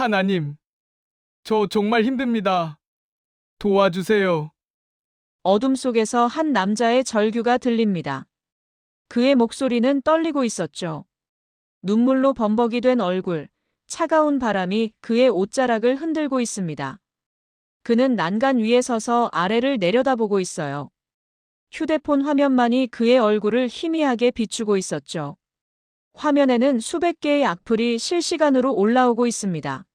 하나님, 저 정말 힘듭니다. 도와주세요. 어둠 속에서 한 남자의 절규가 들립니다. 그의 목소리는 떨리고 있었죠. 눈물로 범벅이 된 얼굴, 차가운 바람이 그의 옷자락을 흔들고 있습니다. 그는 난간 위에 서서 아래를 내려다보고 있어요. 휴대폰 화면만이 그의 얼굴을 희미하게 비추고 있었죠. 화면에는 수백 개의 악플이 실시간으로 올라오고 있습니다.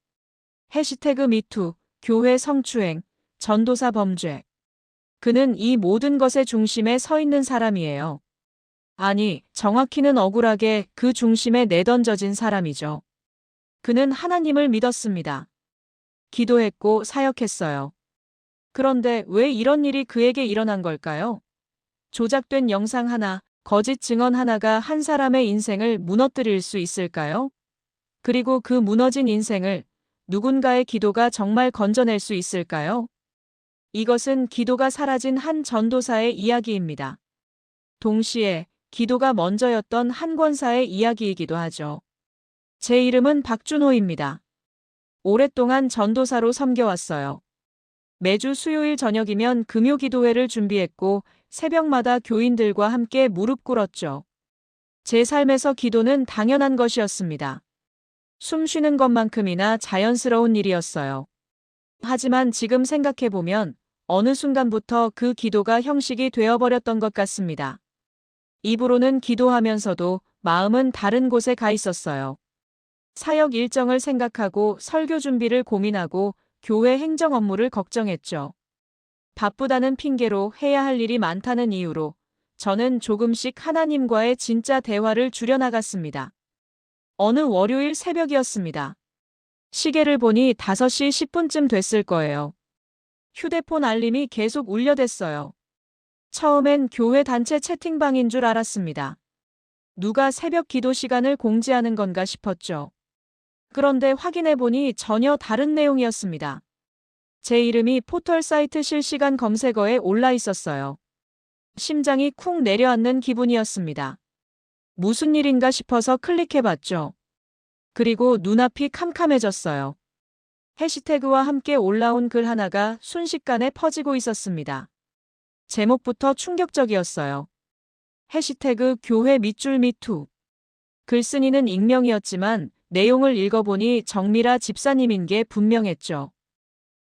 해시태그 미투, 교회 성추행, 전도사 범죄. 그는 이 모든 것의 중심에 서 있는 사람이에요. 아니, 정확히는 억울하게 그 중심에 내던져진 사람이죠. 그는 하나님을 믿었습니다. 기도했고 사역했어요. 그런데 왜 이런 일이 그에게 일어난 걸까요? 조작된 영상 하나, 거짓 증언 하나가 한 사람의 인생을 무너뜨릴 수 있을까요? 그리고 그 무너진 인생을 누군가의 기도가 정말 건져낼 수 있을까요? 이것은 기도가 사라진 한 전도사의 이야기입니다. 동시에 기도가 먼저였던 한 권사의 이야기이기도 하죠. 제 이름은 박준호입니다. 오랫동안 전도사로 섬겨왔어요. 매주 수요일 저녁이면 금요기도회를 준비했고 새벽마다 교인들과 함께 무릎 꿇었죠. 제 삶에서 기도는 당연한 것이었습니다. 숨 쉬는 것만큼이나 자연스러운 일이었어요. 하지만 지금 생각해보면 어느 순간부터 그 기도가 형식이 되어버렸던 것 같습니다. 입으로는 기도하면서도 마음은 다른 곳에 가 있었어요. 사역 일정을 생각하고 설교 준비를 고민하고 교회 행정 업무를 걱정했죠. 바쁘다는 핑계로 해야 할 일이 많다는 이유로 저는 조금씩 하나님과의 진짜 대화를 줄여나갔습니다. 어느 월요일 새벽이었습니다. 시계를 보니 5시 10분쯤 됐을 거예요. 휴대폰 알림이 계속 울려댔어요. 처음엔 교회 단체 채팅방인 줄 알았습니다. 누가 새벽 기도 시간을 공지하는 건가 싶었죠. 그런데 확인해보니 전혀 다른 내용이었습니다. 제 이름이 포털 사이트 실시간 검색어에 올라 있었어요. 심장이 쿵 내려앉는 기분이었습니다. 무슨 일인가 싶어서 클릭해봤죠. 그리고 눈앞이 캄캄해졌어요. 해시태그와 함께 올라온 글 하나가 순식간에 퍼지고 있었습니다. 제목부터 충격적이었어요. 해시태그 교회 밑줄 미투. 글쓴이는 익명이었지만 내용을 읽어보니 정미라 집사님인 게 분명했죠.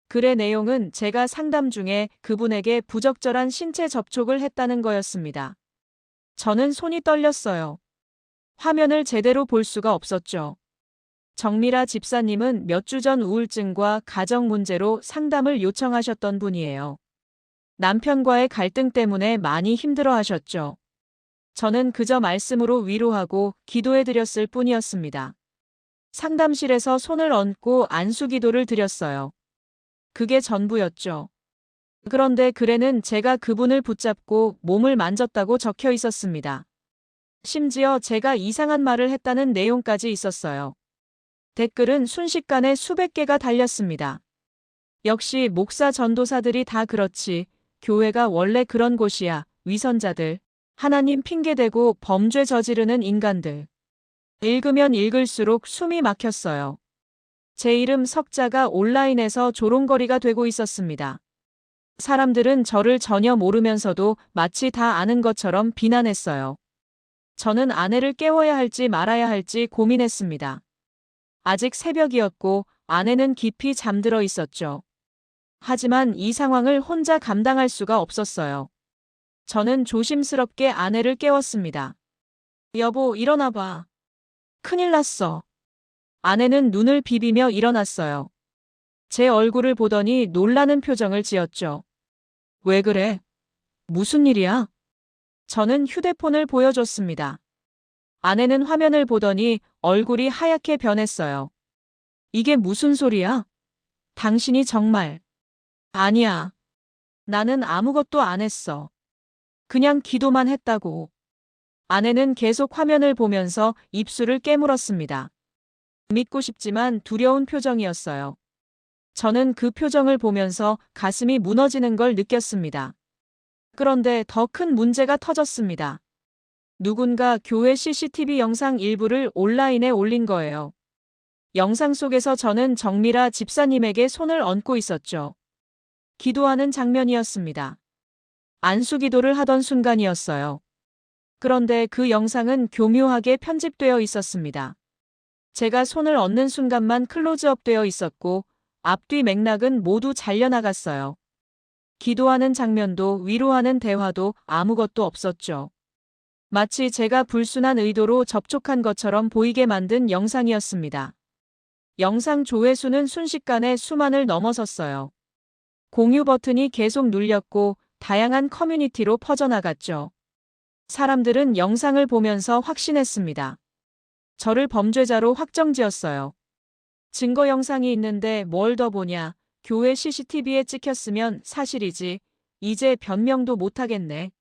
글의 내용은 제가 상담 중에 그분에게 부적절한 신체 접촉을 했다는 거였습니다. 저는 손이 떨렸어요. 화면을 제대로 볼 수가 없었죠. 정미라 집사님은 몇 주 전 우울증과 가정 문제로 상담을 요청하셨던 분이에요. 남편과의 갈등 때문에 많이 힘들어 하셨죠. 저는 그저 말씀으로 위로하고 기도해 드렸을 뿐이었습니다. 상담실에서 손을 얹고 안수 기도를 드렸어요. 그게 전부였죠. 그런데 글에는 제가 그분을 붙잡고 몸을 만졌다고 적혀 있었습니다. 심지어 제가 이상한 말을 했다는 내용까지 있었어요. 댓글은 순식간에 수백 개가 달렸습니다. 역시 목사 전도사들이 다 그렇지. 교회가 원래 그런 곳이야. 위선자들. 하나님 핑계대고 범죄 저지르는 인간들. 읽으면 읽을수록 숨이 막혔어요. 제 이름 석자가 온라인에서 조롱거리가 되고 있었습니다. 사람들은 저를 전혀 모르면서도 마치 다 아는 것처럼 비난했어요. 저는 아내를 깨워야 할지 말아야 할지 고민했습니다. 아직 새벽이었고 아내는 깊이 잠들어 있었죠. 하지만 이 상황을 혼자 감당할 수가 없었어요. 저는 조심스럽게 아내를 깨웠습니다. 여보, 일어나 봐. 큰일 났어. 아내는 눈을 비비며 일어났어요. 제 얼굴을 보더니 놀라는 표정을 지었죠. 왜 그래? 무슨 일이야? 저는 휴대폰을 보여줬습니다. 아내는 화면을 보더니 얼굴이 하얗게 변했어요. 이게 무슨 소리야? 당신이 정말. 아니야. 나는 아무것도 안 했어. 그냥 기도만 했다고. 아내는 계속 화면을 보면서 입술을 깨물었습니다. 믿고 싶지만 두려운 표정이었어요. 저는 그 표정을 보면서 가슴이 무너지는 걸 느꼈습니다. 그런데 더 큰 문제가 터졌습니다. 누군가 교회 CCTV 영상 일부를 온라인에 올린 거예요. 영상 속에서 저는 정미라 집사님에게 손을 얹고 있었죠. 기도하는 장면이었습니다. 안수기도를 하던 순간이었어요. 그런데 그 영상은 교묘하게 편집되어 있었습니다. 제가 손을 얹는 순간만 클로즈업 되어 있었고 앞뒤 맥락은 모두 잘려나갔어요. 기도하는 장면도 위로하는 대화도 아무것도 없었죠. 마치 제가 불순한 의도로 접촉한 것처럼 보이게 만든 영상이었습니다. 영상 조회수는 순식간에 수만을 넘어섰어요. 공유 버튼이 계속 눌렸고 다양한 커뮤니티로 퍼져나갔죠. 사람들은 영상을 보면서 확신했습니다. 저를 범죄자로 확정지었어요. 증거 영상이 있는데 뭘 더 보냐. 교회 CCTV에 찍혔으면 사실이지. 이제 변명도 못하겠네.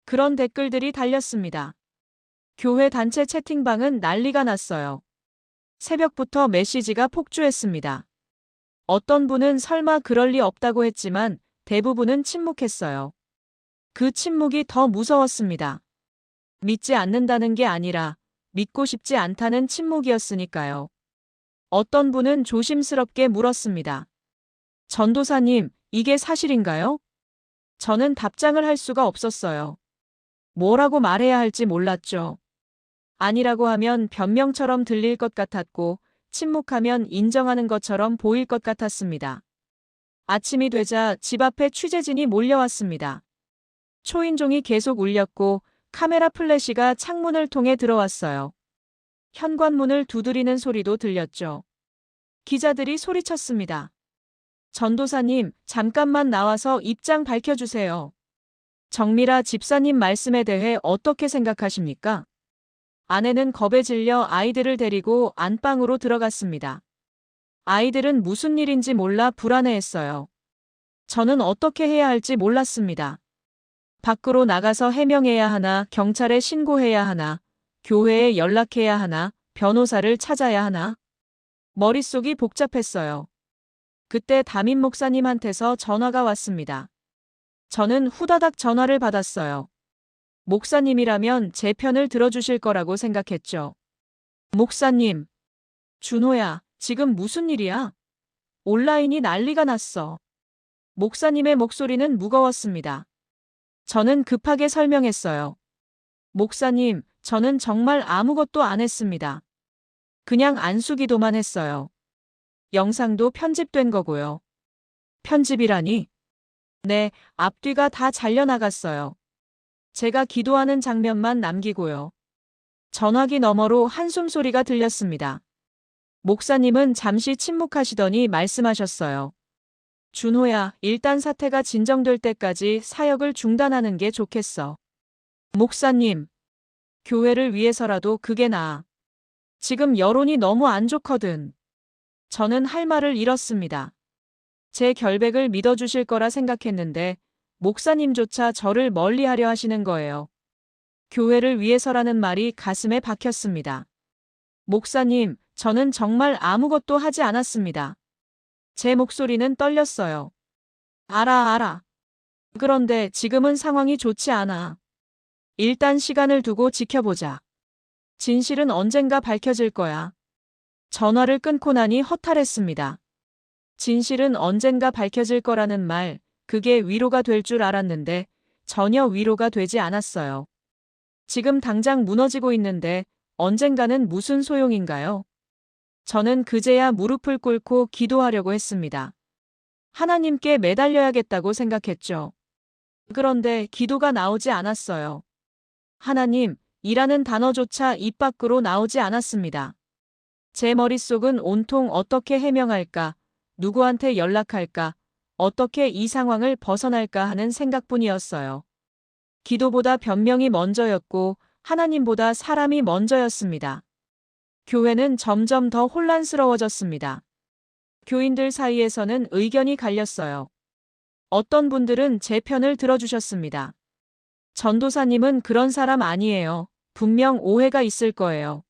그런 댓글들이 달렸습니다. 교회 단체 채팅방은 난리가 났어요. 새벽부터 메시지가 폭주했습니다. 어떤 분은 설마 그럴 리 없다고 했지만 대부분은 침묵했어요. 그 침묵이 더 무서웠습니다. 믿지 않는다는 게 아니라 믿고 싶지 않다는 침묵이었으니까요. 어떤 분은 조심스럽게 물었습니다. 전도사님, 이게 사실인가요? 저는 답장을 할 수가 없었어요. 뭐라고 말해야 할지 몰랐죠. 아니라고 하면 변명처럼 들릴 것 같았고, 침묵하면 인정하는 것처럼 보일 것 같았습니다. 아침이 되자 집 앞에 취재진이 몰려왔습니다. 초인종이 계속 울렸고 카메라 플래시가 창문을 통해 들어왔어요. 현관문을 두드리는 소리도 들렸죠. 기자들이 소리쳤습니다. 전도사님, 잠깐만 나와서 입장 밝혀주세요. 정미라 집사님 말씀에 대해 어떻게 생각하십니까? 아내는 겁에 질려 아이들을 데리고 안방으로 들어갔습니다. 아이들은 무슨 일인지 몰라 불안해했어요. 저는 어떻게 해야 할지 몰랐습니다. 밖으로 나가서 해명해야 하나, 경찰에 신고해야 하나, 교회에 연락해야 하나, 변호사를 찾아야 하나. 머릿속이 복잡했어요. 그때 담임 목사님한테서 전화가 왔습니다. 저는 후다닥 전화를 받았어요. 목사님이라면 제 편을 들어주실 거라고 생각했죠. 목사님, 준호야, 지금 무슨 일이야? 온라인이 난리가 났어. 목사님의 목소리는 무거웠습니다. 저는 급하게 설명했어요. 목사님, 저는 정말 아무것도 안 했습니다. 그냥 안수기도만 했어요. 영상도 편집된 거고요. 편집이라니? 네, 앞뒤가 다 잘려나갔어요. 제가 기도하는 장면만 남기고요. 전화기 너머로 한숨 소리가 들렸습니다. 목사님은 잠시 침묵하시더니 말씀하셨어요. 준호야, 일단 사태가 진정될 때까지 사역을 중단하는 게 좋겠어. 목사님, 교회를 위해서라도 그게 나아. 지금 여론이 너무 안 좋거든. 저는 할 말을 잃었습니다. 제 결백을 믿어주실 거라 생각했는데 목사님조차 저를 멀리하려 하시는 거예요. 교회를 위해서라는 말이 가슴에 박혔습니다. 목사님, 저는 정말 아무것도 하지 않았습니다. 제 목소리는 떨렸어요. 알아. 그런데 지금은 상황이 좋지 않아. 일단 시간을 두고 지켜보자. 진실은 언젠가 밝혀질 거야. 전화를 끊고 나니 허탈했습니다. 진실은 언젠가 밝혀질 거라는 말, 그게 위로가 될 줄 알았는데 전혀 위로가 되지 않았어요. 지금 당장 무너지고 있는데 언젠가는 무슨 소용인가요? 저는 그제야 무릎을 꿇고 기도하려고 했습니다. 하나님께 매달려야겠다고 생각했죠. 그런데 기도가 나오지 않았어요. 하나님, 이라는 단어조차 입 밖으로 나오지 않았습니다. 제 머릿속은 온통 어떻게 해명할까, 누구한테 연락할까, 어떻게 이 상황을 벗어날까 하는 생각뿐이었어요. 기도보다 변명이 먼저였고 하나님보다 사람이 먼저였습니다. 교회는 점점 더 혼란스러워졌습니다. 교인들 사이에서는 의견이 갈렸어요. 어떤 분들은 제 편을 들어주셨습니다. 전도사님은 그런 사람 아니에요. 분명 오해가 있을 거예요.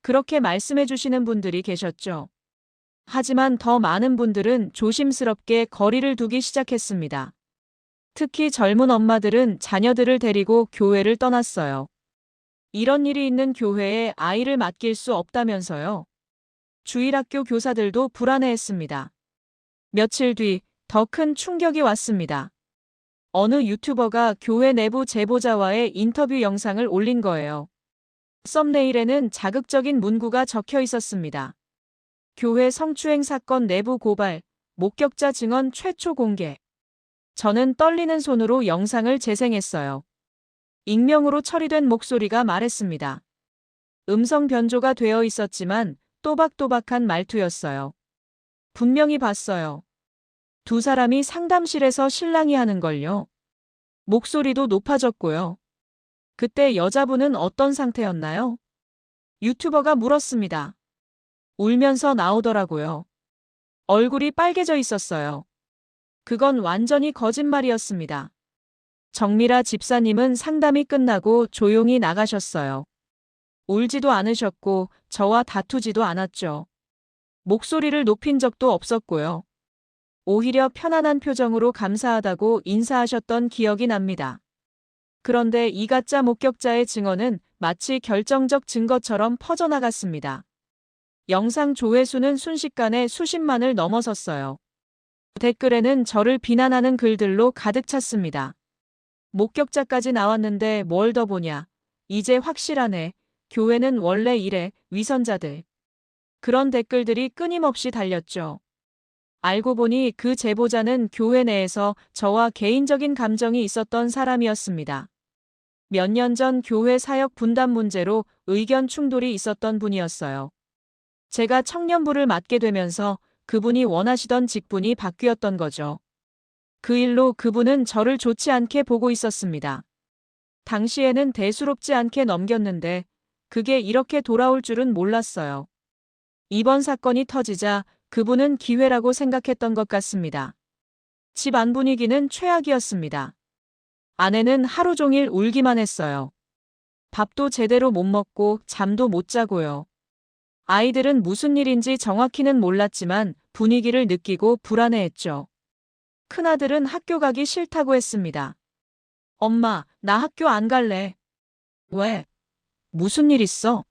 그렇게 말씀해 주시는 분들이 계셨죠. 하지만 더 많은 분들은 조심스럽게 거리를 두기 시작했습니다. 특히 젊은 엄마들은 자녀들을 데리고 교회를 떠났어요. 이런 일이 있는 교회에 아이를 맡길 수 없다면서요. 주일학교 교사들도 불안해했습니다. 며칠 뒤 더 큰 충격이 왔습니다. 어느 유튜버가 교회 내부 제보자와의 인터뷰 영상을 올린 거예요. 썸네일에는 자극적인 문구가 적혀 있었습니다. 교회 성추행 사건 내부 고발, 목격자 증언 최초 공개. 저는 떨리는 손으로 영상을 재생했어요. 익명으로 처리된 목소리가 말했습니다. 음성 변조가 되어 있었지만 또박또박한 말투였어요. 분명히 봤어요. 두 사람이 상담실에서 실랑이 하는 걸요. 목소리도 높아졌고요. 그때 여자분은 어떤 상태였나요? 유튜버가 물었습니다. 울면서 나오더라고요. 얼굴이 빨개져 있었어요. 그건 완전히 거짓말이었습니다. 정미라 집사님은 상담이 끝나고 조용히 나가셨어요. 울지도 않으셨고 저와 다투지도 않았죠. 목소리를 높인 적도 없었고요. 오히려 편안한 표정으로 감사하다고 인사하셨던 기억이 납니다. 그런데 이 가짜 목격자의 증언은 마치 결정적 증거처럼 퍼져나갔습니다. 영상 조회수는 순식간에 수십만을 넘어섰어요. 댓글에는 저를 비난하는 글들로 가득 찼습니다. 목격자까지 나왔는데 뭘 더 보냐. 이제 확실하네. 교회는 원래 이래. 위선자들. 그런 댓글들이 끊임없이 달렸죠. 알고 보니 그 제보자는 교회 내에서 저와 개인적인 감정이 있었던 사람이었습니다. 몇 년 전 교회 사역 분담 문제로 의견 충돌이 있었던 분이었어요. 제가 청년부를 맡게 되면서 그분이 원하시던 직분이 바뀌었던 거죠. 그 일로 그분은 저를 좋지 않게 보고 있었습니다. 당시에는 대수롭지 않게 넘겼는데 그게 이렇게 돌아올 줄은 몰랐어요. 이번 사건이 터지자 그분은 기회라고 생각했던 것 같습니다. 집 안 분위기는 최악이었습니다. 아내는 하루 종일 울기만 했어요. 밥도 제대로 못 먹고 잠도 못 자고요. 아이들은 무슨 일인지 정확히는 몰랐지만 분위기를 느끼고 불안해했죠. 큰아들은 학교 가기 싫다고 했습니다. 엄마, 나 학교 안 갈래. 왜? 무슨 일 있어?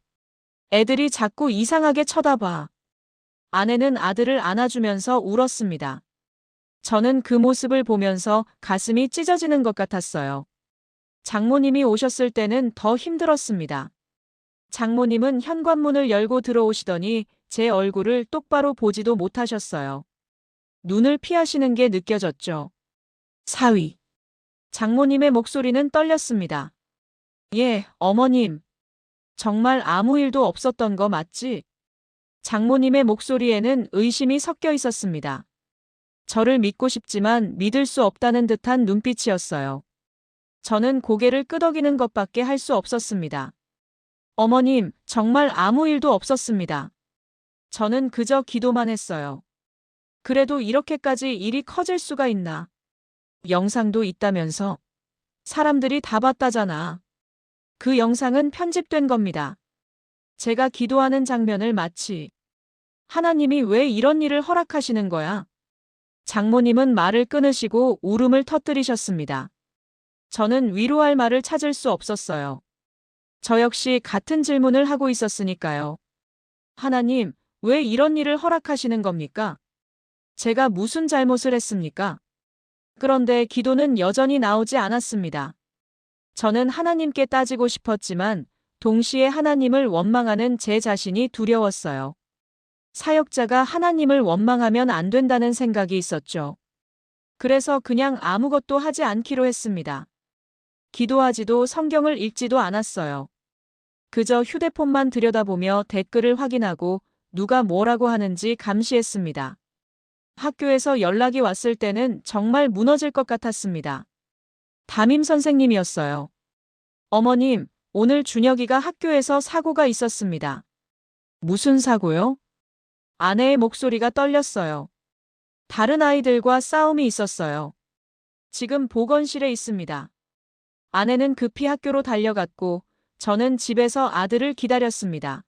애들이 자꾸 이상하게 쳐다봐. 아내는 아들을 안아주면서 울었습니다. 저는 그 모습을 보면서 가슴이 찢어지는 것 같았어요. 장모님이 오셨을 때는 더 힘들었습니다. 장모님은 현관문을 열고 들어오시더니 제 얼굴을 똑바로 보지도 못하셨어요. 눈을 피하시는 게 느껴졌죠. 사위. 장모님의 목소리는 떨렸습니다. 예, 어머님. 정말 아무 일도 없었던 거 맞지? 장모님의 목소리에는 의심이 섞여 있었습니다. 저를 믿고 싶지만 믿을 수 없다는 듯한 눈빛이었어요. 저는 고개를 끄덕이는 것밖에 할 수 없었습니다. 어머님, 정말 아무 일도 없었습니다. 저는 그저 기도만 했어요. 그래도 이렇게까지 일이 커질 수가 있나? 영상도 있다면서? 사람들이 다 봤다잖아. 그 영상은 편집된 겁니다. 제가 기도하는 장면을 마치 하나님이 왜 이런 일을 허락하시는 거야? 장모님은 말을 끊으시고 울음을 터뜨리셨습니다. 저는 위로할 말을 찾을 수 없었어요. 저 역시 같은 질문을 하고 있었으니까요. 하나님, 왜 이런 일을 허락하시는 겁니까? 제가 무슨 잘못을 했습니까? 그런데 기도는 여전히 나오지 않았습니다. 저는 하나님께 따지고 싶었지만 동시에 하나님을 원망하는 제 자신이 두려웠어요. 사역자가 하나님을 원망하면 안 된다는 생각이 있었죠. 그래서 그냥 아무것도 하지 않기로 했습니다. 기도하지도 성경을 읽지도 않았어요. 그저 휴대폰만 들여다보며 댓글을 확인하고 누가 뭐라고 하는지 감시했습니다. 학교에서 연락이 왔을 때는 정말 무너질 것 같았습니다. 담임 선생님이었어요. 어머님, 오늘 준혁이가 학교에서 사고가 있었습니다. 무슨 사고요? 아내의 목소리가 떨렸어요. 다른 아이들과 싸움이 있었어요. 지금 보건실에 있습니다. 아내는 급히 학교로 달려갔고 저는 집에서 아들을 기다렸습니다.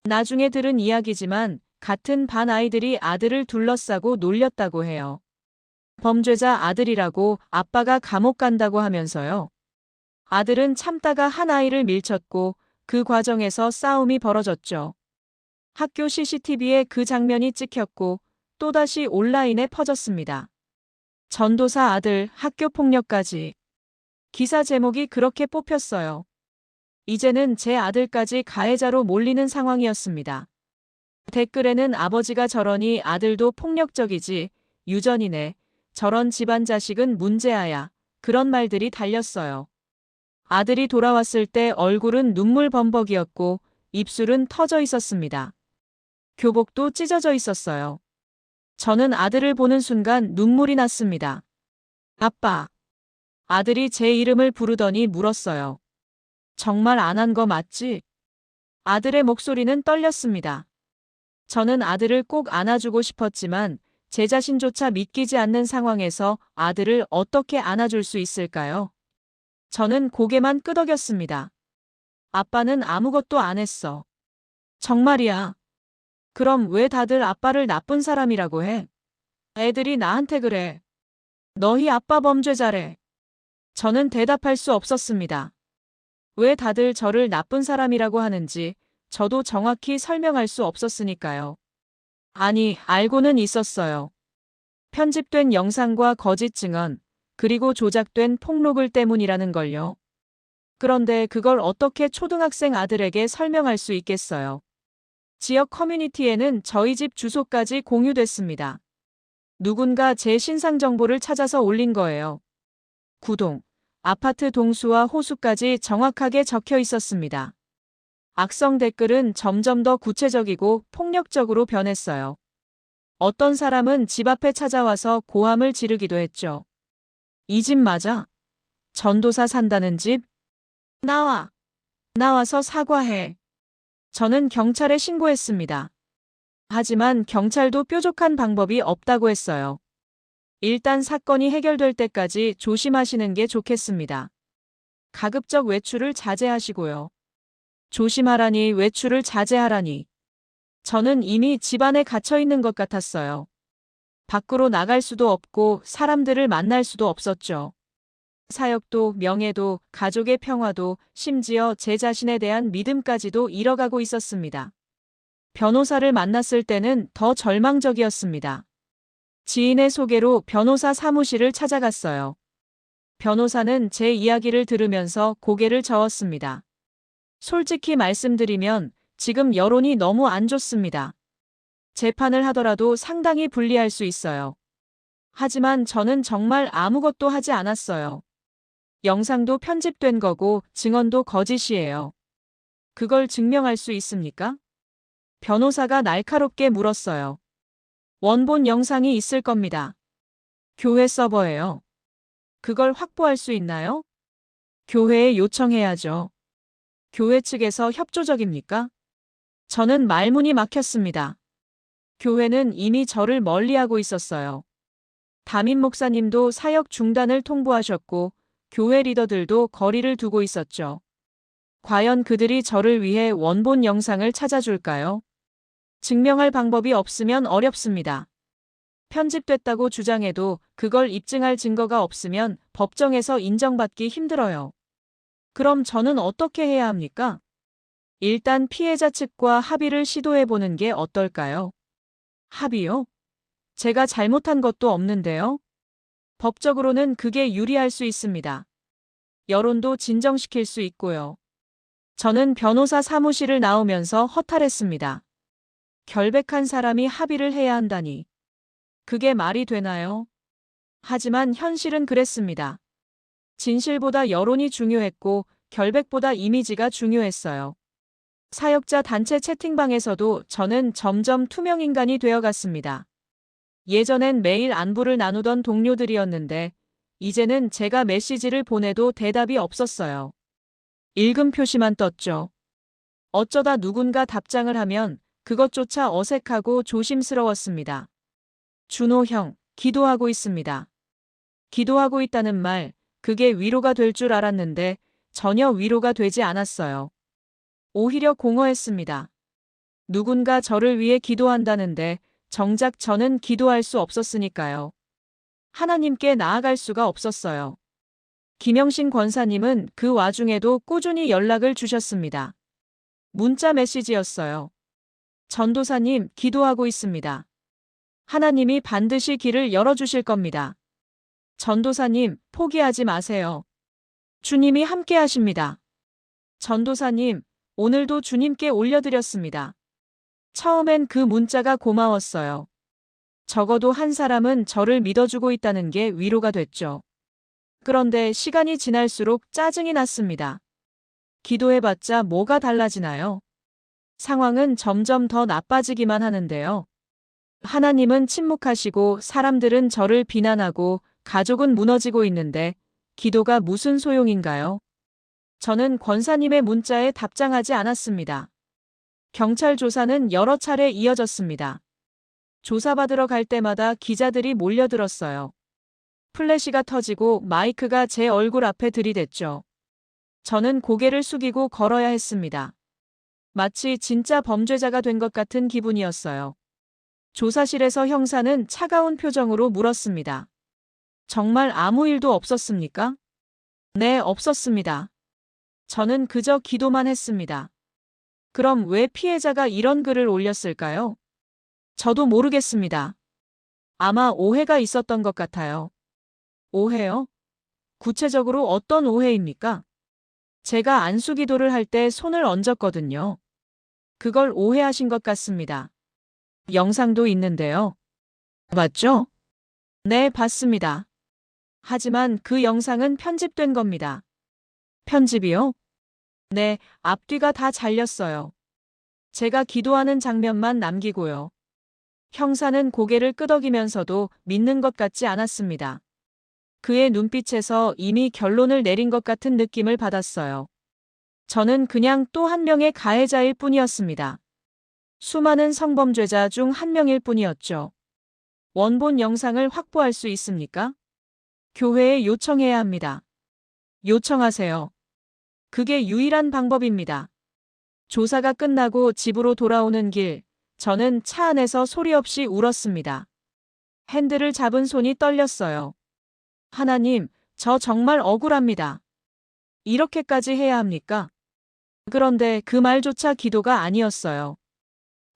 나중에 들은 이야기지만 같은 반 아이들이 아들을 둘러싸고 놀렸다고 해요. 범죄자 아들이라고 아빠가 감옥 간다고 하면서요. 아들은 참다가 한 아이를 밀쳤고 그 과정에서 싸움이 벌어졌죠. 학교 CCTV에 그 장면이 찍혔고 또다시 온라인에 퍼졌습니다. 전도사 아들 학교 폭력까지. 기사 제목이 그렇게 뽑혔어요. 이제는 제 아들까지 가해자로 몰리는 상황이었습니다. 댓글에는 아버지가 저러니 아들도 폭력적이지, 유전이네, 저런 집안 자식은 문제아야, 그런 말들이 달렸어요. 아들이 돌아왔을 때 얼굴은 눈물 범벅이었고 입술은 터져 있었습니다. 교복도 찢어져 있었어요. 저는 아들을 보는 순간 눈물이 났습니다. 아빠. 아들이 제 이름을 부르더니 물었어요. 정말 안 한 거 맞지? 아들의 목소리는 떨렸습니다. 저는 아들을 꼭 안아주고 싶었지만 제 자신조차 믿기지 않는 상황에서 아들을 어떻게 안아줄 수 있을까요? 저는 고개만 끄덕였습니다. 아빠는 아무것도 안 했어. 정말이야. 그럼 왜 다들 아빠를 나쁜 사람이라고 해? 애들이 나한테 그래. 너희 아빠 범죄자래. 저는 대답할 수 없었습니다. 왜 다들 저를 나쁜 사람이라고 하는지 저도 정확히 설명할 수 없었으니까요. 아니, 알고는 있었어요. 편집된 영상과 거짓 증언, 그리고 조작된 폭로글 때문이라는 걸요. 그런데 그걸 어떻게 초등학생 아들에게 설명할 수 있겠어요? 지역 커뮤니티에는 저희 집 주소까지 공유됐습니다. 누군가 제 신상 정보를 찾아서 올린 거예요. 구동, 아파트 동수와 호수까지 정확하게 적혀 있었습니다. 악성 댓글은 점점 더 구체적이고 폭력적으로 변했어요. 어떤 사람은 집 앞에 찾아와서 고함을 지르기도 했죠. 이 집 맞아? 전도사 산다는 집? 나와. 나와서 사과해. 저는 경찰에 신고했습니다. 하지만 경찰도 뾰족한 방법이 없다고 했어요. 일단 사건이 해결될 때까지 조심하시는 게 좋겠습니다. 가급적 외출을 자제하시고요. 조심하라니 외출을 자제하라니. 저는 이미 집안에 갇혀 있는 것 같았어요. 밖으로 나갈 수도 없고 사람들을 만날 수도 없었죠. 사역도, 명예도, 가족의 평화도, 심지어 제 자신에 대한 믿음까지도 잃어가고 있었습니다. 변호사를 만났을 때는 더 절망적이었습니다. 지인의 소개로 변호사 사무실을 찾아갔어요. 변호사는 제 이야기를 들으면서 고개를 저었습니다. 솔직히 말씀드리면 지금 여론이 너무 안 좋습니다. 재판을 하더라도 상당히 불리할 수 있어요. 하지만 저는 정말 아무것도 하지 않았어요. 영상도 편집된 거고 증언도 거짓이에요. 그걸 증명할 수 있습니까? 변호사가 날카롭게 물었어요. 원본 영상이 있을 겁니다. 교회 서버예요. 그걸 확보할 수 있나요? 교회에 요청해야죠. 교회 측에서 협조적입니까? 저는 말문이 막혔습니다. 교회는 이미 저를 멀리하고 있었어요. 담임 목사님도 사역 중단을 통보하셨고 교회 리더들도 거리를 두고 있었죠. 과연 그들이 저를 위해 원본 영상을 찾아줄까요? 증명할 방법이 없으면 어렵습니다. 편집됐다고 주장해도 그걸 입증할 증거가 없으면 법정에서 인정받기 힘들어요. 그럼 저는 어떻게 해야 합니까? 일단 피해자 측과 합의를 시도해보는 게 어떨까요? 합의요? 제가 잘못한 것도 없는데요? 법적으로는 그게 유리할 수 있습니다. 여론도 진정시킬 수 있고요. 저는 변호사 사무실을 나오면서 허탈했습니다. 결백한 사람이 합의를 해야 한다니. 그게 말이 되나요? 하지만 현실은 그랬습니다. 진실보다 여론이 중요했고 결백보다 이미지가 중요했어요. 사역자 단체 채팅방에서도 저는 점점 투명인간이 되어갔습니다. 예전엔 매일 안부를 나누던 동료들이었는데 이제는 제가 메시지를 보내도 대답이 없었어요. 읽음 표시만 떴죠. 어쩌다 누군가 답장을 하면 그것조차 어색하고 조심스러웠습니다. 준호 형, 기도하고 있습니다. 기도하고 있다는 말, 그게 위로가 될 줄 알았는데 전혀 위로가 되지 않았어요. 오히려 공허했습니다. 누군가 저를 위해 기도한다는데 정작 저는 기도할 수 없었으니까요. 하나님께 나아갈 수가 없었어요. 김영신 권사님은 그 와중에도 꾸준히 연락을 주셨습니다. 문자 메시지였어요. 전도사님, 기도하고 있습니다. 하나님이 반드시 길을 열어주실 겁니다. 전도사님, 포기하지 마세요. 주님이 함께 하십니다. 전도사님, 오늘도 주님께 올려드렸습니다. 처음엔 그 문자가 고마웠어요. 적어도 한 사람은 저를 믿어주고 있다는 게 위로가 됐죠. 그런데 시간이 지날수록 짜증이 났습니다. 기도해봤자 뭐가 달라지나요? 상황은 점점 더 나빠지기만 하는데요. 하나님은 침묵하시고 사람들은 저를 비난하고 가족은 무너지고 있는데 기도가 무슨 소용인가요? 저는 권사님의 문자에 답장하지 않았습니다. 경찰 조사는 여러 차례 이어졌습니다. 조사받으러 갈 때마다 기자들이 몰려들었어요. 플래시가 터지고 마이크가 제 얼굴 앞에 들이댔죠. 저는 고개를 숙이고 걸어야 했습니다. 마치 진짜 범죄자가 된 것 같은 기분이었어요. 조사실에서 형사는 차가운 표정으로 물었습니다. 정말 아무 일도 없었습니까? 네, 없었습니다. 저는 그저 기도만 했습니다. 그럼 왜 피해자가 이런 글을 올렸을까요? 저도 모르겠습니다. 아마 오해가 있었던 것 같아요. 오해요? 구체적으로 어떤 오해입니까? 제가 안수기도를 할 때 손을 얹었거든요. 그걸 오해하신 것 같습니다. 영상도 있는데요. 맞죠? 네, 봤습니다. 하지만 그 영상은 편집된 겁니다. 편집이요? 네, 앞뒤가 다 잘렸어요. 제가 기도하는 장면만 남기고요. 형사는 고개를 끄덕이면서도 믿는 것 같지 않았습니다. 그의 눈빛에서 이미 결론을 내린 것 같은 느낌을 받았어요. 저는 그냥 또 한 명의 가해자일 뿐이었습니다. 수많은 성범죄자 중 한 명일 뿐이었죠. 원본 영상을 확보할 수 있습니까? 교회에 요청해야 합니다. 요청하세요. 그게 유일한 방법입니다. 조사가 끝나고 집으로 돌아오는 길, 저는 차 안에서 소리 없이 울었습니다. 핸들을 잡은 손이 떨렸어요. 하나님, 저 정말 억울합니다. 이렇게까지 해야 합니까? 그런데 그 말조차 기도가 아니었어요.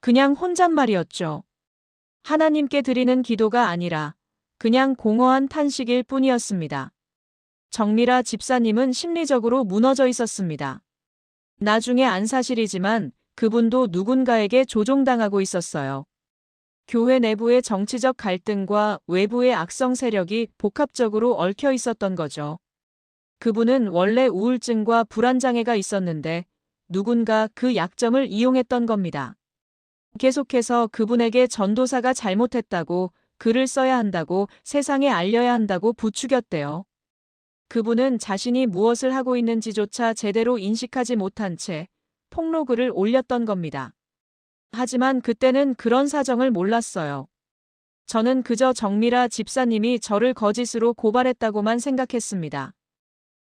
그냥 혼잣말이었죠. 하나님께 드리는 기도가 아니라 그냥 공허한 탄식일 뿐이었습니다. 정미라 집사님은 심리적으로 무너져 있었습니다. 나중에 안 사실이지만 그분도 누군가에게 조종당하고 있었어요. 교회 내부의 정치적 갈등과 외부의 악성 세력이 복합적으로 얽혀 있었던 거죠. 그분은 원래 우울증과 불안장애가 있었는데 누군가 그 약점을 이용했던 겁니다. 계속해서 그분에게 전도사가 잘못했다고, 글을 써야 한다고, 세상에 알려야 한다고 부추겼대요. 그분은 자신이 무엇을 하고 있는지조차 제대로 인식하지 못한 채 폭로글을 올렸던 겁니다. 하지만 그때는 그런 사정을 몰랐어요. 저는 그저 정미라 집사님이 저를 거짓으로 고발했다고만 생각했습니다.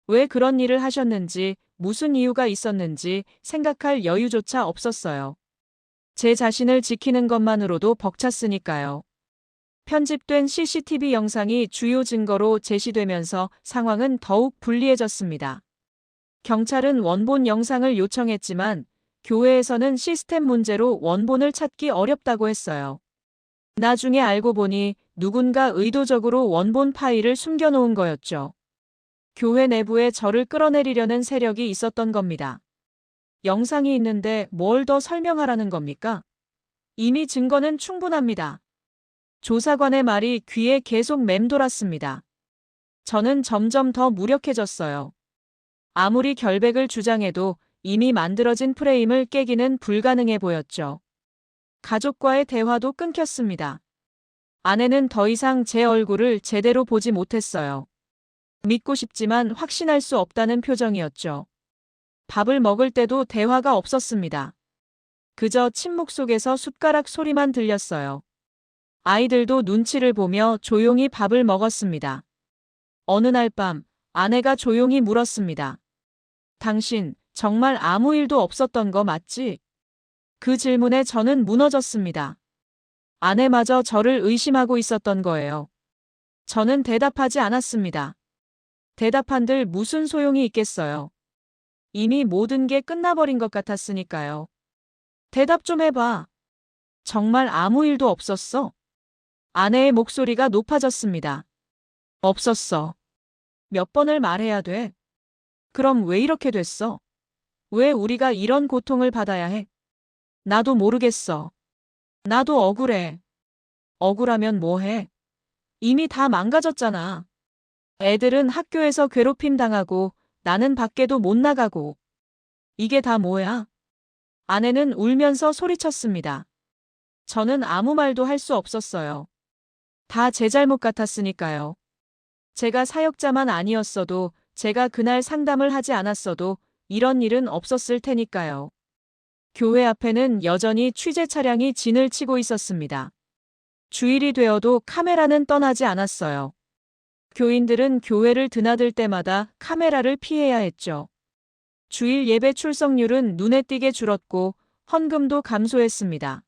왜 그런 일을 하셨는지, 무슨 이유가 있었는지 생각할 여유조차 없었어요. 제 자신을 지키는 것만으로도 벅찼으니까요. 편집된 CCTV 영상이 주요 증거로 제시되면서 상황은 더욱 불리해졌습니다. 경찰은 원본 영상을 요청했지만 교회에서는 시스템 문제로 원본을 찾기 어렵다고 했어요. 나중에 알고 보니 누군가 의도적으로 원본 파일을 숨겨놓은 거였죠. 교회 내부에 저를 끌어내리려는 세력이 있었던 겁니다. 영상이 있는데 뭘 더 설명하라는 겁니까? 이미 증거는 충분합니다. 조사관의 말이 귀에 계속 맴돌았습니다. 저는 점점 더 무력해졌어요. 아무리 결백을 주장해도 이미 만들어진 프레임을 깨기는 불가능해 보였죠. 가족과의 대화도 끊겼습니다. 아내는 더 이상 제 얼굴을 제대로 보지 못했어요. 믿고 싶지만 확신할 수 없다는 표정이었죠. 밥을 먹을 때도 대화가 없었습니다. 그저 침묵 속에서 숟가락 소리만 들렸어요. 아이들도 눈치를 보며 조용히 밥을 먹었습니다. 어느 날 밤 아내가 조용히 물었습니다. 당신 정말 아무 일도 없었던 거 맞지? 그 질문에 저는 무너졌습니다. 아내마저 저를 의심하고 있었던 거예요. 저는 대답하지 않았습니다. 대답한들 무슨 소용이 있겠어요. 이미 모든 게 끝나버린 것 같았으니까요. 대답 좀 해봐. 정말 아무 일도 없었어? 아내의 목소리가 높아졌습니다. 없었어. 몇 번을 말해야 돼? 그럼 왜 이렇게 됐어? 왜 우리가 이런 고통을 받아야 해? 나도 모르겠어. 나도 억울해. 억울하면 뭐 해? 이미 다 망가졌잖아. 애들은 학교에서 괴롭힘 당하고 나는 밖에도 못 나가고. 이게 다 뭐야? 아내는 울면서 소리쳤습니다. 저는 아무 말도 할 수 없었어요. 다 제 잘못 같았으니까요. 제가 사역자만 아니었어도, 제가 그날 상담을 하지 않았어도 이런 일은 없었을 테니까요. 교회 앞에는 여전히 취재 차량이 진을 치고 있었습니다. 주일이 되어도 카메라는 떠나지 않았어요. 교인들은 교회를 드나들 때마다 카메라를 피해야 했죠. 주일 예배 출석률은 눈에 띄게 줄었고 헌금도 감소했습니다.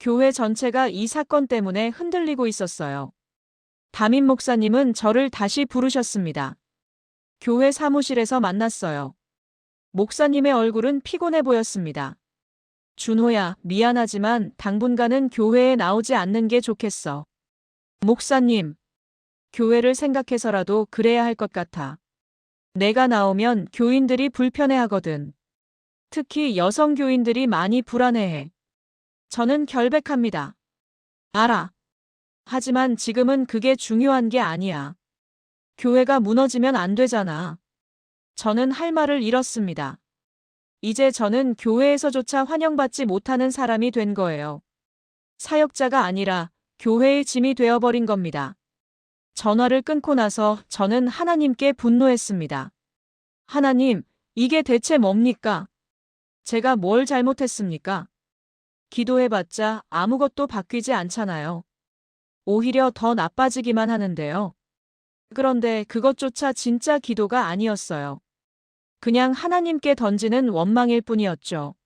교회 전체가 이 사건 때문에 흔들리고 있었어요. 담임 목사님은 저를 다시 부르셨습니다. 교회 사무실에서 만났어요. 목사님의 얼굴은 피곤해 보였습니다. 준호야, 미안하지만 당분간은 교회에 나오지 않는 게 좋겠어. 목사님, 교회를 생각해서라도 그래야 할 것 같아. 내가 나오면 교인들이 불편해하거든. 특히 여성 교인들이 많이 불안해해. 저는 결백합니다. 알아. 하지만 지금은 그게 중요한 게 아니야. 교회가 무너지면 안 되잖아. 저는 할 말을 잃었습니다. 이제 저는 교회에서조차 환영받지 못하는 사람이 된 거예요. 사역자가 아니라 교회의 짐이 되어버린 겁니다. 전화를 끊고 나서 저는 하나님께 분노했습니다. 하나님, 이게 대체 뭡니까? 제가 뭘 잘못했습니까? 기도해봤자 아무것도 바뀌지 않잖아요. 오히려 더 나빠지기만 하는데요. 그런데 그것조차 진짜 기도가 아니었어요. 그냥 하나님께 던지는 원망일 뿐이었죠.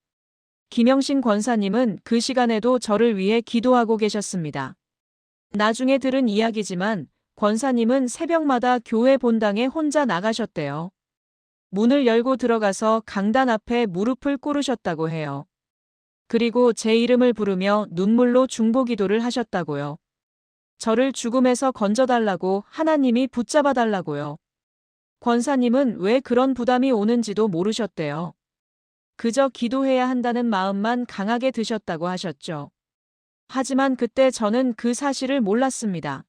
김영신 권사님은 그 시간에도 저를 위해 기도하고 계셨습니다. 나중에 들은 이야기지만 권사님은 새벽마다 교회 본당에 혼자 나가셨대요. 문을 열고 들어가서 강단 앞에 무릎을 꿇으셨다고 해요. 그리고 제 이름을 부르며 눈물로 중보기도를 하셨다고요. 저를 죽음에서 건져달라고, 하나님이 붙잡아달라고요. 권사님은 왜 그런 부담이 오는지도 모르셨대요. 그저 기도해야 한다는 마음만 강하게 드셨다고 하셨죠. 하지만 그때 저는 그 사실을 몰랐습니다.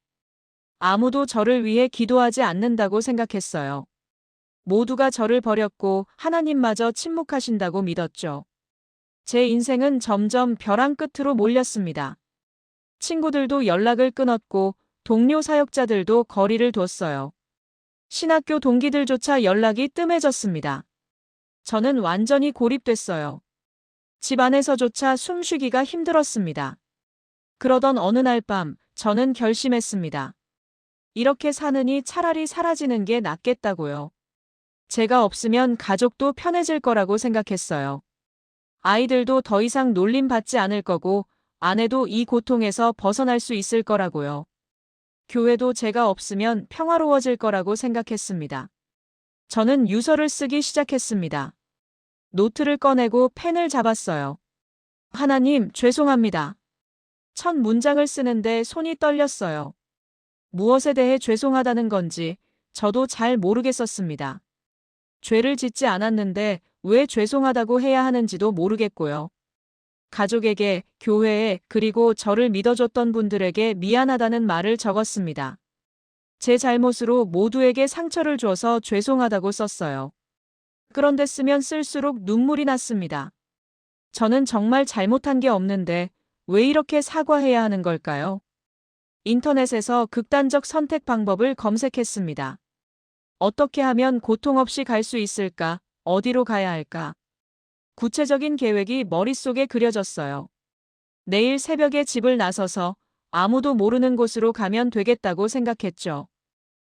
아무도 저를 위해 기도하지 않는다고 생각했어요. 모두가 저를 버렸고 하나님마저 침묵하신다고 믿었죠. 제 인생은 점점 벼랑 끝으로 몰렸습니다. 친구들도 연락을 끊었고 동료 사역자들도 거리를 뒀어요. 신학교 동기들조차 연락이 뜸해졌습니다. 저는 완전히 고립됐어요. 집 안에서조차 숨쉬기가 힘들었습니다. 그러던 어느 날 밤 저는 결심했습니다. 이렇게 사느니 차라리 사라지는 게 낫겠다고요. 제가 없으면 가족도 편해질 거라고 생각했어요. 아이들도 더 이상 놀림받지 않을 거고 아내도 이 고통에서 벗어날 수 있을 거라고요. 교회도 제가 없으면 평화로워질 거라고 생각했습니다. 저는 유서를 쓰기 시작했습니다. 노트를 꺼내고 펜을 잡았어요. 하나님, 죄송합니다. 첫 문장을 쓰는데 손이 떨렸어요. 무엇에 대해 죄송하다는 건지 저도 잘 모르겠었습니다. 죄를 짓지 않았는데 왜 죄송하다고 해야 하는지도 모르겠고요. 가족에게, 교회에, 그리고 저를 믿어줬던 분들에게 미안하다는 말을 적었습니다. 제 잘못으로 모두에게 상처를 줘서 죄송하다고 썼어요. 그런데 쓰면 쓸수록 눈물이 났습니다. 저는 정말 잘못한 게 없는데 왜 이렇게 사과해야 하는 걸까요? 인터넷에서 극단적 선택 방법을 검색했습니다. 어떻게 하면 고통 없이 갈 수 있을까? 어디로 가야 할까? 구체적인 계획이 머릿속에 그려졌어요. 내일 새벽에 집을 나서서 아무도 모르는 곳으로 가면 되겠다고 생각했죠.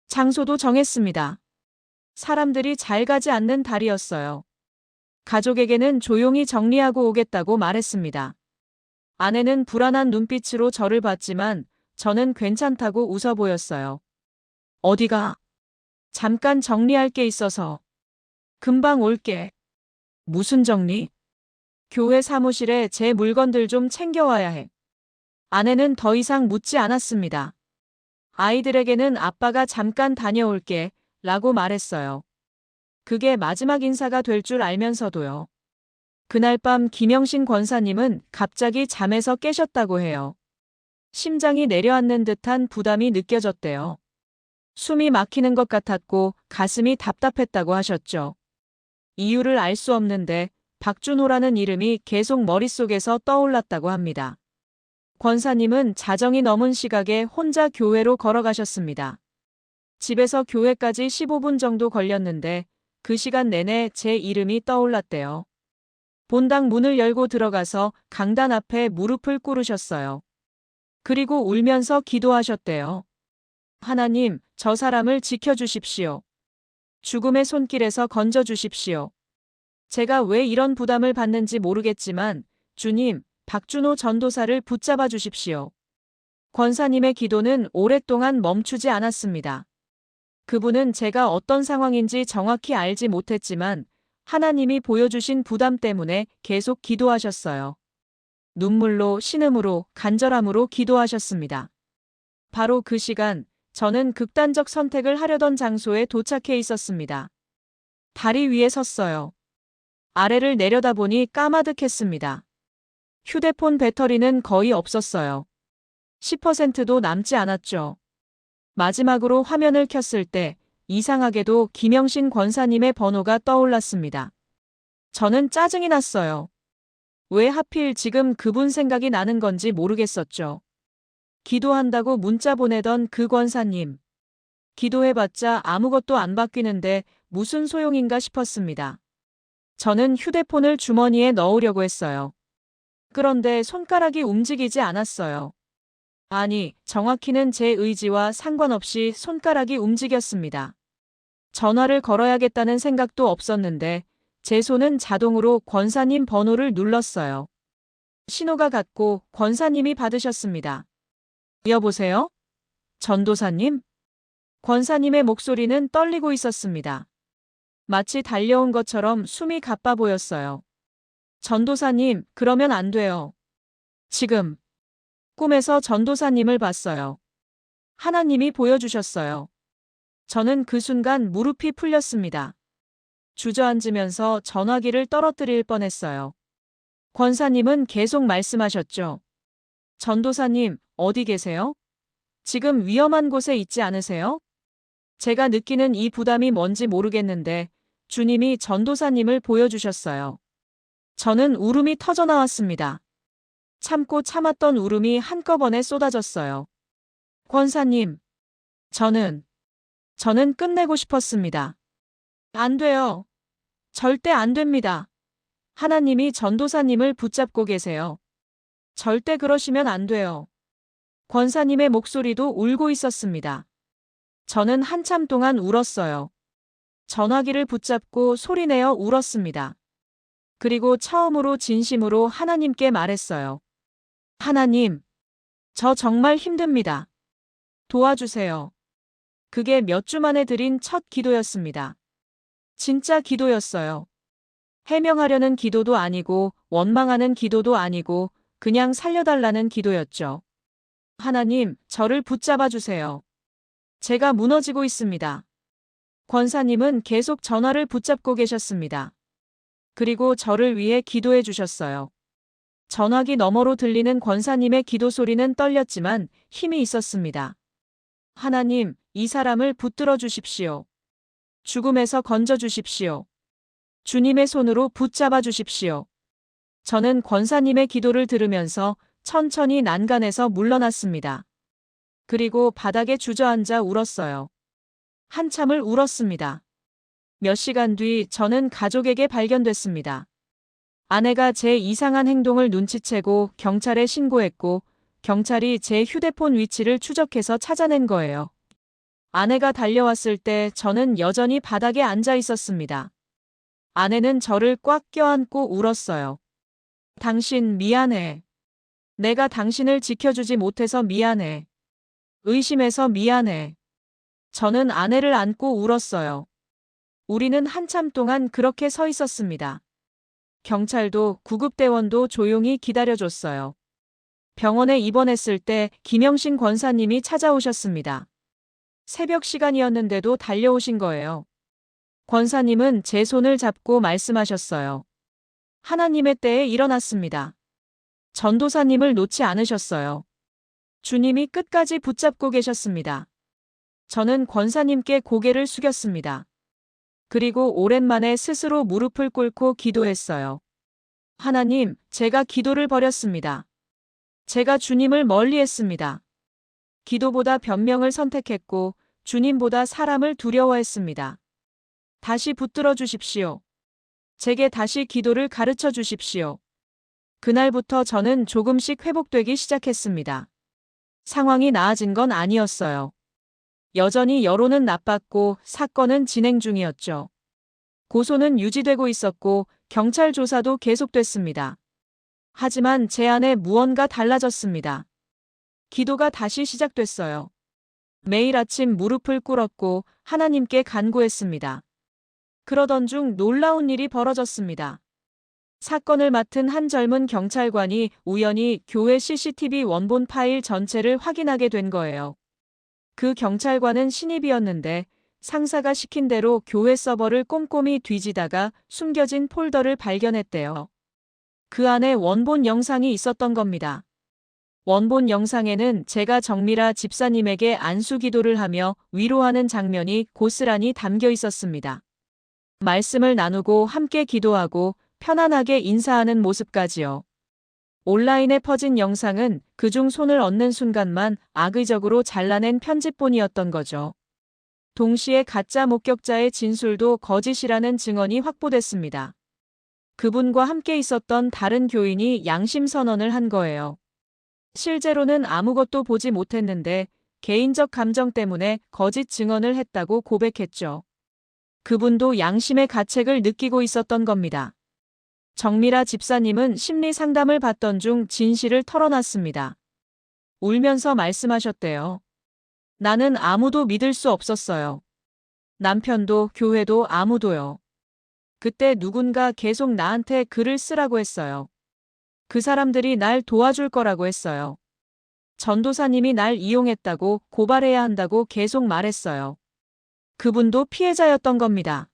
장소도 정했습니다. 사람들이 잘 가지 않는 달이었어요. 가족에게는 조용히 정리하고 오겠다고 말했습니다. 아내는 불안한 눈빛으로 저를 봤지만 저는 괜찮다고 웃어 보였어요. 어디가? 잠깐 정리할 게 있어서. 금방 올게. 무슨 정리? 교회 사무실에 제 물건들 좀 챙겨와야 해. 아내는 더 이상 묻지 않았습니다. 아이들에게는 아빠가 잠깐 다녀올게 라고 말했어요. 그게 마지막 인사가 될 줄 알면서도요. 그날 밤 김영신 권사님은 갑자기 잠에서 깨셨다고 해요. 심장이 내려앉는 듯한 부담이 느껴졌대요. 숨이 막히는 것 같았고 가슴이 답답했다고 하셨죠. 이유를 알 수 없는데 박준호라는 이름이 계속 머릿속에서 떠올랐다고 합니다. 권사님은 자정이 넘은 시각에 혼자 교회로 걸어가셨습니다. 집에서 교회까지 15분 정도 걸렸는데 그 시간 내내 제 이름이 떠올랐대요. 본당 문을 열고 들어가서 강단 앞에 무릎을 꿇으셨어요. 그리고 울면서 기도하셨대요. 하나님, 저 사람을 지켜주십시오. 죽음의 손길에서 건져주십시오. 제가 왜 이런 부담을 받는지 모르겠지만 주님, 박준호 전도사를 붙잡아 주십시오. 권사님의 기도는 오랫동안 멈추지 않았습니다. 그분은 제가 어떤 상황인지 정확히 알지 못했지만 하나님이 보여주신 부담 때문에 계속 기도하셨어요. 눈물로, 신음으로, 간절함으로 기도하셨습니다. 바로 그 시간, 저는 극단적 선택을 하려던 장소에 도착해 있었습니다. 다리 위에 섰어요. 아래를 내려다보니 까마득했습니다. 휴대폰 배터리는 거의 없었어요. 10%도 남지 않았죠. 마지막으로 화면을 켰을 때 이상하게도 김영신 권사님의 번호가 떠올랐습니다. 저는 짜증이 났어요. 왜 하필 지금 그분 생각이 나는 건지 모르겠었죠. 기도한다고 문자 보내던 그 권사님. 기도해봤자 아무것도 안 바뀌는데 무슨 소용인가 싶었습니다. 저는 휴대폰을 주머니에 넣으려고 했어요. 그런데 손가락이 움직이지 않았어요. 아니, 정확히는 제 의지와 상관없이 손가락이 움직였습니다. 전화를 걸어야겠다는 생각도 없었는데 제 손은 자동으로 권사님 번호를 눌렀어요. 신호가 갔고 권사님이 받으셨습니다. 여보세요? 전도사님? 권사님의 목소리는 떨리고 있었습니다. 마치 달려온 것처럼 숨이 가빠 보였어요. 전도사님, 그러면 안 돼요. 지금 꿈에서 전도사님을 봤어요. 하나님이 보여주셨어요. 저는 그 순간 무릎이 풀렸습니다. 주저앉으면서 전화기를 떨어뜨릴 뻔했어요. 권사님은 계속 말씀하셨죠. 전도사님, 어디 계세요? 지금 위험한 곳에 있지 않으세요? 제가 느끼는 이 부담이 뭔지 모르겠는데 주님이 전도사님을 보여주셨어요. 저는 울음이 터져나왔습니다. 참고 참았던 울음이 한꺼번에 쏟아졌어요. 권사님, 저는 끝내고 싶었습니다. 안 돼요. 절대 안 됩니다. 하나님이 전도사님을 붙잡고 계세요. 절대 그러시면 안 돼요. 권사님의 목소리도 울고 있었습니다. 저는 한참 동안 울었어요. 전화기를 붙잡고 소리내어 울었습니다. 그리고 처음으로 진심으로 하나님께 말했어요. 하나님, 저 정말 힘듭니다. 도와주세요. 그게 몇 주 만에 드린 첫 기도였습니다. 진짜 기도였어요. 해명하려는 기도도 아니고 원망하는 기도도 아니고 그냥 살려달라는 기도였죠. 하나님, 저를 붙잡아 주세요. 제가 무너지고 있습니다. 권사님은 계속 전화를 붙잡고 계셨습니다. 그리고 저를 위해 기도해 주셨어요. 전화기 너머로 들리는 권사님의 기도 소리는 떨렸지만 힘이 있었습니다. 하나님, 이 사람을 붙들어 주십시오. 죽음에서 건져 주십시오. 주님의 손으로 붙잡아 주십시오. 저는 권사님의 기도를 들으면서 천천히 난간에서 물러났습니다. 그리고 바닥에 주저앉아 울었어요. 한참을 울었습니다. 몇 시간 뒤 저는 가족에게 발견됐습니다. 아내가 제 이상한 행동을 눈치채고 경찰에 신고했고 경찰이 제 휴대폰 위치를 추적해서 찾아낸 거예요. 아내가 달려왔을 때 저는 여전히 바닥에 앉아 있었습니다. 아내는 저를 꽉 껴안고 울었어요. 당신 미안해. 내가 당신을 지켜주지 못해서 미안해. 의심해서 미안해. 저는 아내를 안고 울었어요. 우리는 한참 동안 그렇게 서 있었습니다. 경찰도 구급대원도 조용히 기다려줬어요. 병원에 입원했을 때 김영신 권사님이 찾아오셨습니다. 새벽 시간이었는데도 달려오신 거예요. 권사님은 제 손을 잡고 말씀하셨어요. 하나님의 때에 일어났습니다. 전도사님을 놓지 않으셨어요. 주님이 끝까지 붙잡고 계셨습니다. 저는 권사님께 고개를 숙였습니다. 그리고 오랜만에 스스로 무릎을 꿇고 기도했어요. 하나님, 제가 기도를 버렸습니다. 제가 주님을 멀리했습니다. 기도보다 변명을 선택했고 주님보다 사람을 두려워했습니다. 다시 붙들어 주십시오. 제게 다시 기도를 가르쳐 주십시오. 그날부터 저는 조금씩 회복되기 시작했습니다. 상황이 나아진 건 아니었어요. 여전히 여론은 나빴고 사건은 진행 중이었죠. 고소는 유지되고 있었고 경찰 조사도 계속됐습니다. 하지만 제 안에 무언가 달라졌습니다. 기도가 다시 시작됐어요. 매일 아침 무릎을 꿇었고 하나님께 간구했습니다. 그러던 중 놀라운 일이 벌어졌습니다. 사건을 맡은 한 젊은 경찰관이 우연히 교회 CCTV 원본 파일 전체를 확인하게 된 거예요. 그 경찰관은 신입이었는데 상사가 시킨 대로 교회 서버를 꼼꼼히 뒤지다가 숨겨진 폴더를 발견했대요. 그 안에 원본 영상이 있었던 겁니다. 원본 영상에는 제가 정미라 집사님에게 안수 기도를 하며 위로하는 장면이 고스란히 담겨 있었습니다. 말씀을 나누고 함께 기도하고 편안하게 인사하는 모습까지요. 온라인에 퍼진 영상은 그중 손을 얹는 순간만 악의적으로 잘라낸 편집본이었던 거죠. 동시에 가짜 목격자의 진술도 거짓이라는 증언이 확보됐습니다. 그분과 함께 있었던 다른 교인이 양심 선언을 한 거예요. 실제로는 아무것도 보지 못했는데 개인적 감정 때문에 거짓 증언을 했다고 고백했죠. 그분도 양심의 가책을 느끼고 있었던 겁니다. 정미라 집사님은 심리 상담을 받던 중 진실을 털어놨습니다. 울면서 말씀하셨대요. 나는 아무도 믿을 수 없었어요. 남편도 교회도 아무도요. 그때 누군가 계속 나한테 글을 쓰라고 했어요. 그 사람들이 날 도와줄 거라고 했어요. 전도사님이 날 이용했다고 고발해야 한다고 계속 말했어요. 그분도 피해자였던 겁니다.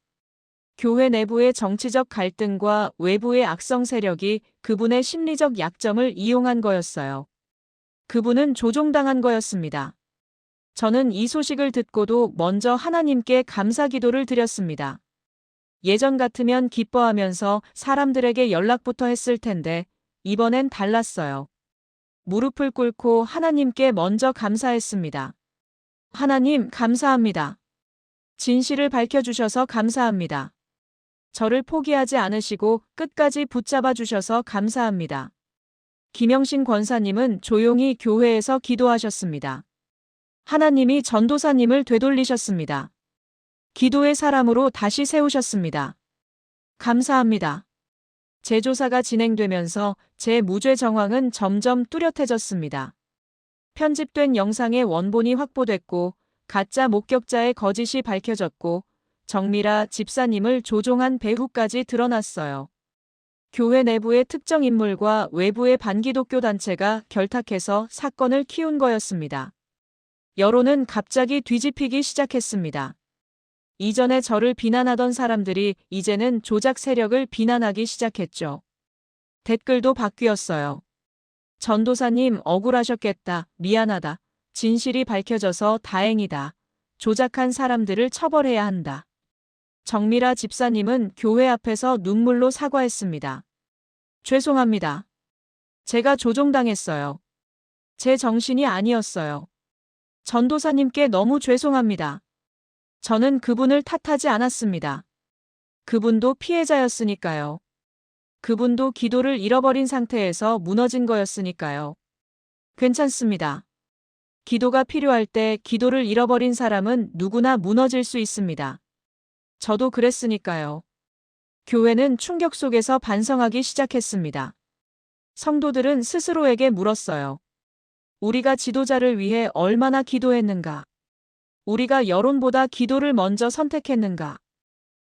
교회 내부의 정치적 갈등과 외부의 악성 세력이 그분의 심리적 약점을 이용한 거였어요. 그분은 조종당한 거였습니다. 저는 이 소식을 듣고도 먼저 하나님께 감사 기도를 드렸습니다. 예전 같으면 기뻐하면서 사람들에게 연락부터 했을 텐데 이번엔 달랐어요. 무릎을 꿇고 하나님께 먼저 감사했습니다. 하나님, 감사합니다. 진실을 밝혀주셔서 감사합니다. 저를 포기하지 않으시고 끝까지 붙잡아 주셔서 감사합니다. 김영신 권사님은 조용히 교회에서 기도하셨습니다. 하나님이 전도사님을 되돌리셨습니다. 기도의 사람으로 다시 세우셨습니다. 감사합니다. 재조사가 진행되면서 제 무죄 정황은 점점 뚜렷해졌습니다. 편집된 영상의 원본이 확보됐고 가짜 목격자의 거짓이 밝혀졌고 정미라 집사님을 조종한 배후까지 드러났어요. 교회 내부의 특정 인물과 외부의 반기독교 단체가 결탁해서 사건을 키운 거였습니다. 여론은 갑자기 뒤집히기 시작했습니다. 이전에 저를 비난하던 사람들이 이제는 조작 세력을 비난하기 시작했죠. 댓글도 바뀌었어요. 전도사님 억울하셨겠다. 미안하다. 진실이 밝혀져서 다행이다. 조작한 사람들을 처벌해야 한다. 정미라 집사님은 교회 앞에서 눈물로 사과했습니다. 죄송합니다. 제가 조종당했어요. 제 정신이 아니었어요. 전도사님께 너무 죄송합니다. 저는 그분을 탓하지 않았습니다. 그분도 피해자였으니까요. 그분도 기도를 잃어버린 상태에서 무너진 거였으니까요. 괜찮습니다. 기도가 필요할 때 기도를 잃어버린 사람은 누구나 무너질 수 있습니다. 저도 그랬으니까요. 교회는 충격 속에서 반성하기 시작했습니다. 성도들은 스스로에게 물었어요. 우리가 지도자를 위해 얼마나 기도했는가? 우리가 여론보다 기도를 먼저 선택했는가?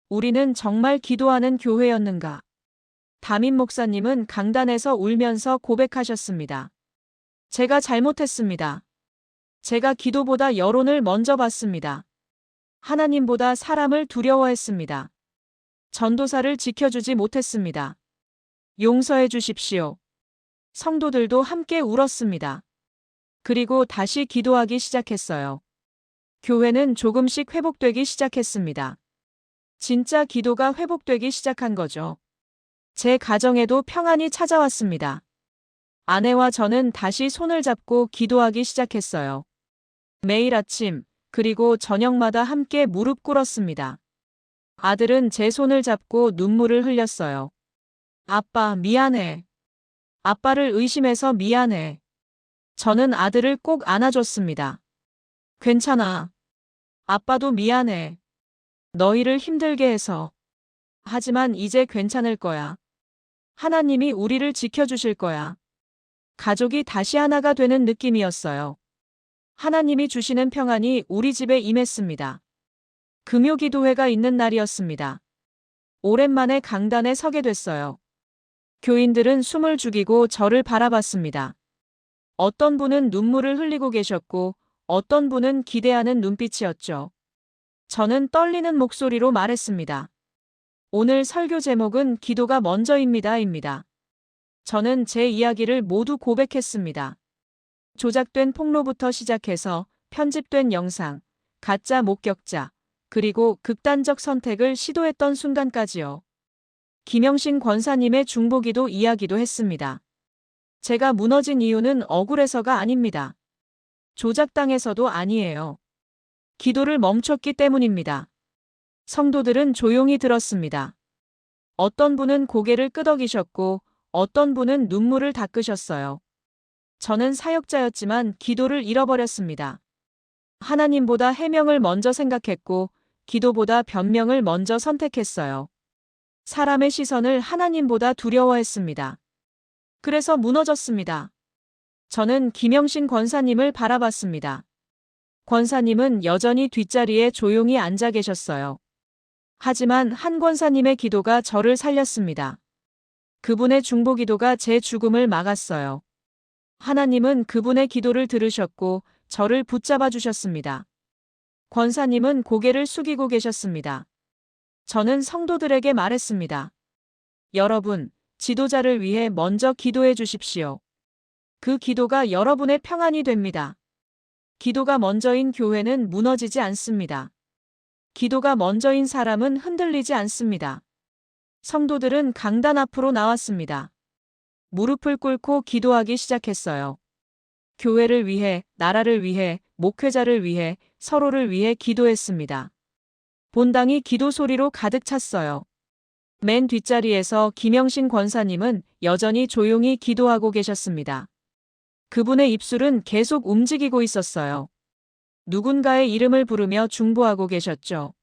우리는 정말 기도하는 교회였는가? 담임 목사님은 강단에서 울면서 고백하셨습니다. 제가 잘못했습니다. 제가 기도보다 여론을 먼저 봤습니다. 하나님보다 사람을 두려워했습니다. 전도사를 지켜주지 못했습니다. 용서해 주십시오. 성도들도 함께 울었습니다. 그리고 다시 기도하기 시작했어요. 교회는 조금씩 회복되기 시작했습니다. 진짜 기도가 회복되기 시작한 거죠. 제 가정에도 평안이 찾아왔습니다. 아내와 저는 다시 손을 잡고 기도하기 시작했어요. 매일 아침, 그리고 저녁마다 함께 무릎 꿇었습니다. 아들은 제 손을 잡고 눈물을 흘렸어요. 아빠, 미안해. 아빠를 의심해서 미안해. 저는 아들을 꼭 안아줬습니다. 괜찮아. 아빠도 미안해. 너희를 힘들게 해서. 하지만 이제 괜찮을 거야. 하나님이 우리를 지켜주실 거야. 가족이 다시 하나가 되는 느낌이었어요. 하나님이 주시는 평안이 우리 집에 임했습니다. 금요기도회가 있는 날이었습니다. 오랜만에 강단에 서게 됐어요. 교인들은 숨을 죽이고 저를 바라봤습니다. 어떤 분은 눈물을 흘리고 계셨고 어떤 분은 기대하는 눈빛이었죠. 저는 떨리는 목소리로 말했습니다. 오늘 설교 제목은 기도가 먼저입니다. 저는 제 이야기를 모두 고백했습니다. 조작된 폭로부터 시작해서 편집된 영상, 가짜 목격자, 그리고 극단적 선택을 시도했던 순간까지요. 김영신 권사님의 중보기도 이야기도 했습니다. 제가 무너진 이유는 억울해서가 아닙니다. 조작당해서도 아니에요. 기도를 멈췄기 때문입니다. 성도들은 조용히 들었습니다. 어떤 분은 고개를 끄덕이셨고 어떤 분은 눈물을 닦으셨어요. 저는 사역자였지만 기도를 잃어버렸습니다. 하나님보다 해명을 먼저 생각했고 기도보다 변명을 먼저 선택했어요. 사람의 시선을 하나님보다 두려워했습니다. 그래서 무너졌습니다. 저는 김영신 권사님을 바라봤습니다. 권사님은 여전히 뒷자리에 조용히 앉아 계셨어요. 하지만 한 권사님의 기도가 저를 살렸습니다. 그분의 중보기도가 제 죽음을 막았어요. 하나님은 그분의 기도를 들으셨고 저를 붙잡아 주셨습니다. 권사님은 고개를 숙이고 계셨습니다. 저는 성도들에게 말했습니다. 여러분, 지도자를 위해 먼저 기도해 주십시오. 그 기도가 여러분의 평안이 됩니다. 기도가 먼저인 교회는 무너지지 않습니다. 기도가 먼저인 사람은 흔들리지 않습니다. 성도들은 강단 앞으로 나왔습니다. 무릎을 꿇고 기도하기 시작했어요. 교회를 위해, 나라를 위해, 목회자를 위해, 서로를 위해 기도했습니다. 본당이 기도 소리로 가득 찼어요. 맨 뒷자리에서 김영신 권사님은 여전히 조용히 기도하고 계셨습니다. 그분의 입술은 계속 움직이고 있었어요. 누군가의 이름을 부르며 중보하고 계셨죠.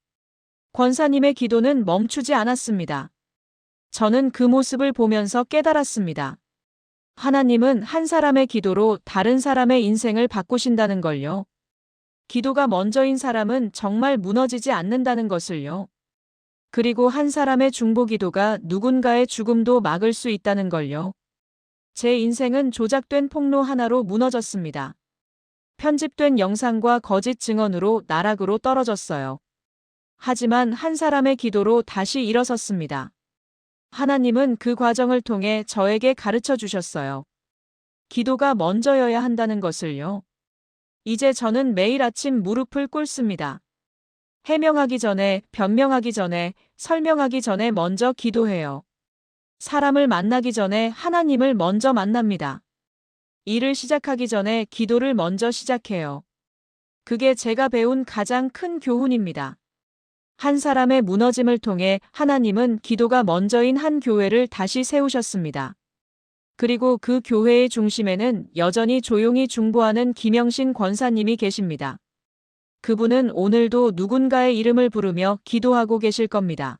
권사님의 기도는 멈추지 않았습니다. 저는 그 모습을 보면서 깨달았습니다. 하나님은 한 사람의 기도로 다른 사람의 인생을 바꾸신다는 걸요. 기도가 먼저인 사람은 정말 무너지지 않는다는 것을요. 그리고 한 사람의 중보기도가 누군가의 죽음도 막을 수 있다는 걸요. 제 인생은 조작된 폭로 하나로 무너졌습니다. 편집된 영상과 거짓 증언으로 나락으로 떨어졌어요. 하지만 한 사람의 기도로 다시 일어섰습니다. 하나님은 그 과정을 통해 저에게 가르쳐 주셨어요. 기도가 먼저여야 한다는 것을요. 이제 저는 매일 아침 무릎을 꿇습니다. 해명하기 전에, 변명하기 전에, 설명하기 전에 먼저 기도해요. 사람을 만나기 전에 하나님을 먼저 만납니다. 일을 시작하기 전에 기도를 먼저 시작해요. 그게 제가 배운 가장 큰 교훈입니다. 한 사람의 무너짐을 통해 하나님은 기도가 먼저인 한 교회를 다시 세우셨습니다. 그리고 그 교회의 중심에는 여전히 조용히 중보하는 김영신 권사님이 계십니다. 그분은 오늘도 누군가의 이름을 부르며 기도하고 계실 겁니다.